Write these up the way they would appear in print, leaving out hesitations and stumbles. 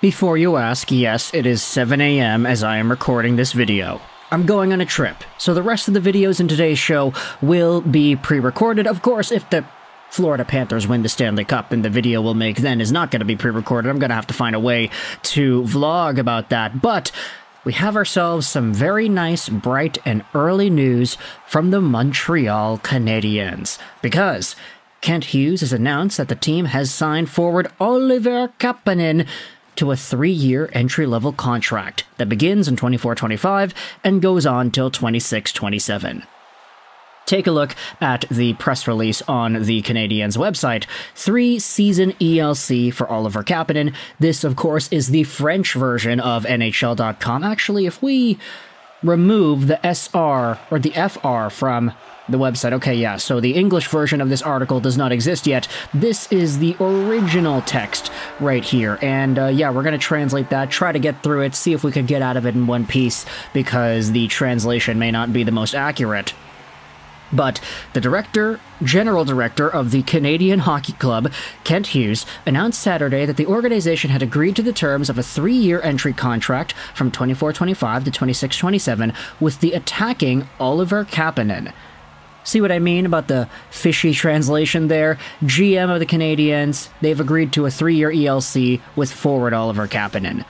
Before you ask, yes, it is 7 a.m. as I am recording this video. I'm going on a trip, so the rest of the videos in today's show will be pre-recorded. Of course, if the Florida Panthers win the Stanley Cup, and the video we'll make then is not going to be pre-recorded. I'm going to have to find a way to vlog about that, but we have ourselves some very nice, bright, and early news from the Montreal Canadiens, because Kent Hughes has announced that the team has signed forward Oliver Kapanen to a 3-year entry-level contract that begins in 24-25 and goes on till 26-27. Take a look at the press release on the Canadiens website. 3-season ELC for Oliver Kapanen. This, of course, is the French version of NHL.com. Actually, if we remove the SR or the FR from the website. Okay, yeah, so the English version of this article does not exist yet. This is the original text right here. And yeah, we're going to translate that, try to get through it, see if we could get out of it in one piece, because the translation may not be the most accurate. But the general director of the Canadian Hockey Club, Kent Hughes, announced Saturday that the organization had agreed to the terms of a 3-year entry contract from 24-25 to 26-27 with the attacking Oliver Kapanen. See what I mean about the fishy translation there? GM of the Canadiens, they've agreed to a 3-year ELC with forward Oliver Kapanen.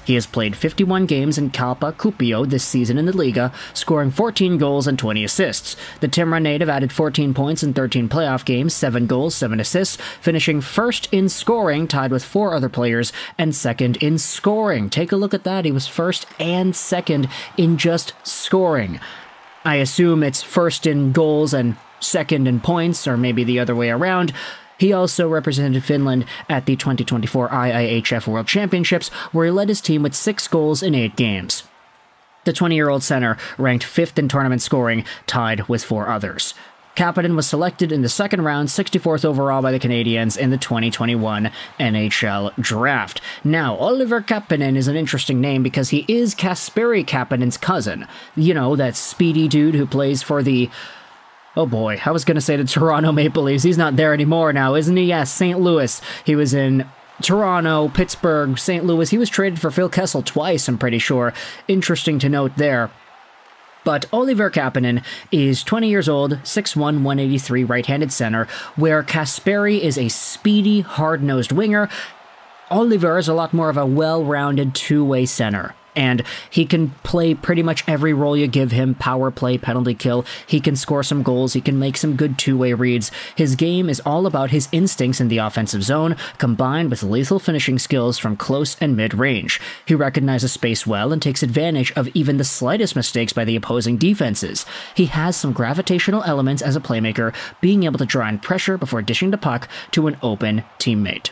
He has played 51 games in Calpa Cupio this season in the Liga, scoring 14 goals and 20 assists. The Timra native added 14 points in 13 playoff games, 7 goals, 7 assists, finishing first in scoring, tied with 4 other players, and second in scoring. Take a look at that. He was first and second in just scoring. I assume it's first in goals and second in points, or maybe the other way around. He also represented Finland at the 2024 IIHF World Championships, where he led his team with 6 goals in 8 games. The 20-year-old center ranked 5th in tournament scoring, tied with 4 others. Kapanen was selected in the second round, 64th overall by the Canadiens in the 2021 NHL Draft. Now, Oliver Kapanen is an interesting name because he is Kasperi Kapanen's cousin. You know, that speedy dude who plays for the... Oh boy, I was going to say the Toronto Maple Leafs. He's not there anymore now, isn't he? Yes, St. Louis. He was in Toronto, Pittsburgh, St. Louis. He was traded for Phil Kessel twice, I'm pretty sure. Interesting to note there. But Oliver Kapanen is 20 years old, 6'1", 183 right-handed center, where Kasperi is a speedy, hard-nosed winger. Oliver is a lot more of a well-rounded two-way center. And he can play pretty much every role you give him, power play, penalty kill. He can score some goals. He can make some good two-way reads. His game is all about his instincts in the offensive zone, combined with lethal finishing skills from close and mid-range. He recognizes space well and takes advantage of even the slightest mistakes by the opposing defenses. He has some gravitational elements as a playmaker, being able to draw in pressure before dishing the puck to an open teammate.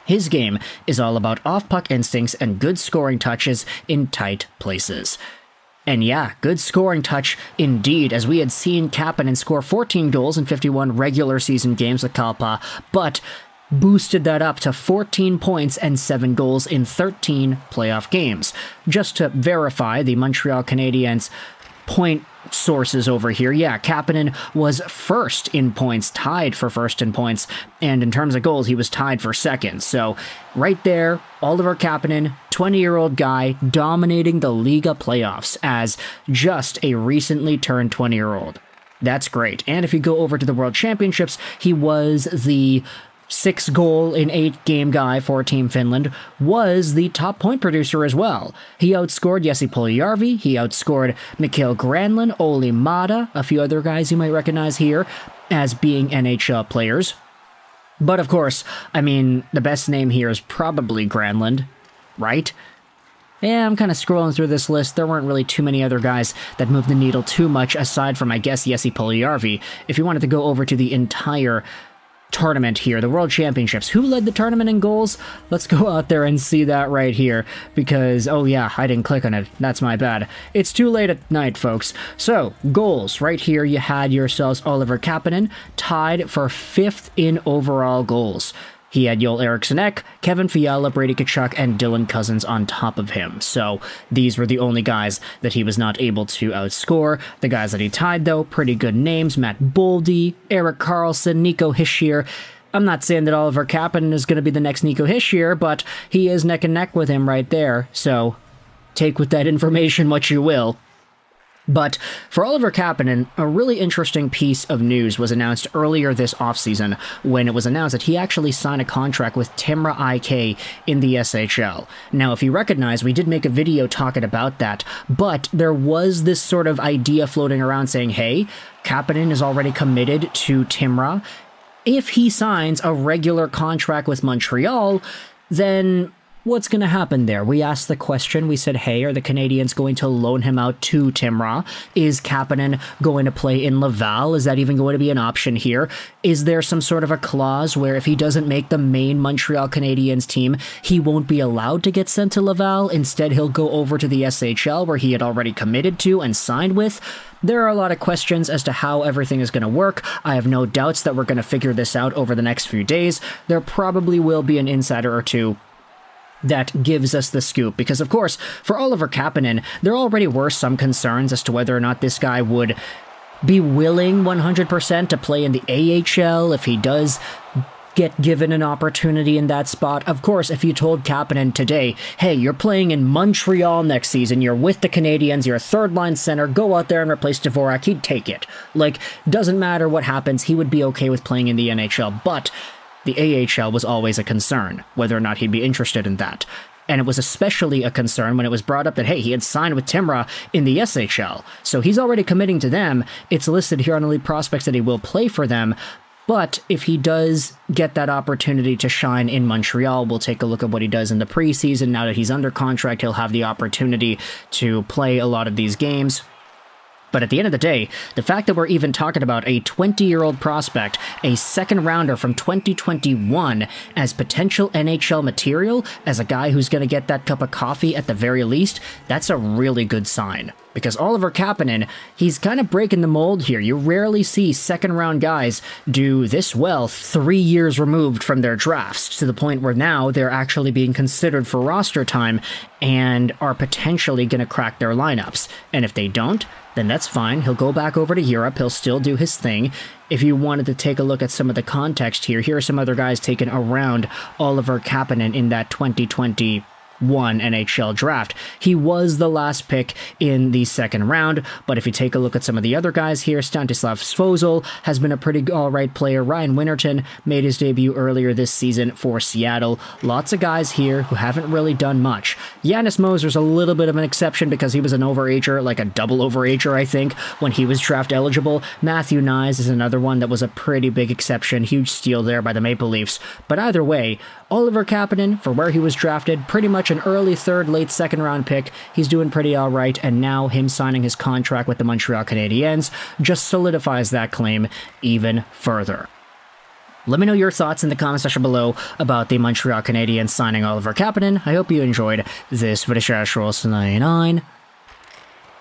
His game is all about off-puck instincts and good scoring touches in tight places. And yeah, good scoring touch indeed, as we had seen Kapanen score 14 goals in 51 regular season games with Calpa, but boosted that up to 14 points and 7 goals in 13 playoff games. Just to verify the Montreal Canadiens point sources over here, yeah, Kapanen was first in points, tied for first in points, and in terms of goals, he was tied for second. So, right there, Oliver Kapanen, 20-year-old guy, dominating the Liga playoffs as just a recently turned 20-year-old. That's great. And if you go over to the World Championships, he was the 6-goal in 8-game guy for Team Finland, was the top point producer as well. He outscored Jesse Puljujärvi, he outscored Mikael Granlund, Olli Maatta, a few other guys you might recognize here as being NHL players. But of course, I mean, the best name here is probably Granlund, right? Yeah, I'm kind of scrolling through this list. There weren't really too many other guys that moved the needle too much, aside from, I guess, Jesse Puljujärvi. If you wanted to go over to the entire tournament here, the World Championships. Who led the tournament in goals? Let's go out there and see that right here, because, oh yeah, I didn't click on it. That's my bad. It's too late at night, folks. So, goals. Right here, you had yourselves Oliver Kapanen, tied for 5th in overall goals. He had Joel Eriksson Ek, Kevin Fiala, Brady Tkachuk, and Dylan Cousins on top of him. So these were the only guys that he was not able to outscore. The guys that he tied, though, pretty good names. Matt Boldy, Erik Karlsson, Nico Hischier. I'm not saying that Oliver Kapanen is going to be the next Nico Hischier, but he is neck and neck with him right there, so take with that information what you will. But for Oliver Kapanen, a really interesting piece of news was announced earlier this offseason when it was announced that he actually signed a contract with Timrå IK in the SHL. Now, if you recognize, we did make a video talking about that, but there was this sort of idea floating around saying, hey, Kapanen is already committed to Timrå. If he signs a regular contract with Montreal, then what's going to happen there? We asked the question, we said, hey, are the Canadiens going to loan him out to Timrå? Is Kapanen going to play in Laval? Is that even going to be an option here? Is there some sort of a clause where if he doesn't make the main Montreal Canadiens team, he won't be allowed to get sent to Laval? Instead, he'll go over to the SHL where he had already committed to and signed with? There are a lot of questions as to how everything is going to work. I have no doubts that we're going to figure this out over the next few days. There probably will be an insider or two that gives us the scoop, because of course, for Oliver Kapanen, there already were some concerns as to whether or not this guy would be willing 100% to play in the AHL if he does get given an opportunity in that spot. Of course, if you told Kapanen today, hey, you're playing in Montreal next season, you're with the Canadiens, you're a third-line center, go out there and replace Dvorak, he'd take it. Like, doesn't matter what happens, he would be okay with playing in the NHL, but the AHL was always a concern, whether or not he'd be interested in that. And it was especially a concern when it was brought up that, hey, he had signed with Timrå in the SHL, so he's already committing to them. It's listed here on Elite Prospects that he will play for them, but if he does get that opportunity to shine in Montreal, we'll take a look at what he does in the preseason. Now that he's under contract, he'll have the opportunity to play a lot of these games. But at the end of the day, the fact that we're even talking about a 20-year-old prospect, a second-rounder from 2021, as potential NHL material, as a guy who's going to get that cup of coffee at the very least, that's a really good sign. Because Oliver Kapanen, he's kind of breaking the mold here. You rarely see second-round guys do this well 3 years removed from their drafts, to the point where now they're actually being considered for roster time and are potentially going to crack their lineups. And if they don't, then that's fine. He'll go back over to Europe. He'll still do his thing. If you wanted to take a look at some of the context here are some other guys taken around Oliver Kapanen in that 2021 NHL draft. He was the last pick in the second round, but if you take a look at some of the other guys here, Stanislav Svozil has been a pretty alright player. Ryan Winterton made his debut earlier this season for Seattle. Lots of guys here who haven't really done much. Janis Moser's a little bit of an exception because he was an overager, like a double overager, I think, when he was draft eligible. Matthew Nyes is another one that was a pretty big exception. Huge steal there by the Maple Leafs. But either way, Oliver Kapanen, for where he was drafted, pretty much an early third, late second round pick. He's doing pretty all right, and now him signing his contract with the Montreal Canadiens just solidifies that claim even further. Let me know your thoughts in the comment section below about the Montreal Canadiens signing Oliver Kapanen. I hope you enjoyed this video.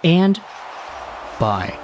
And bye.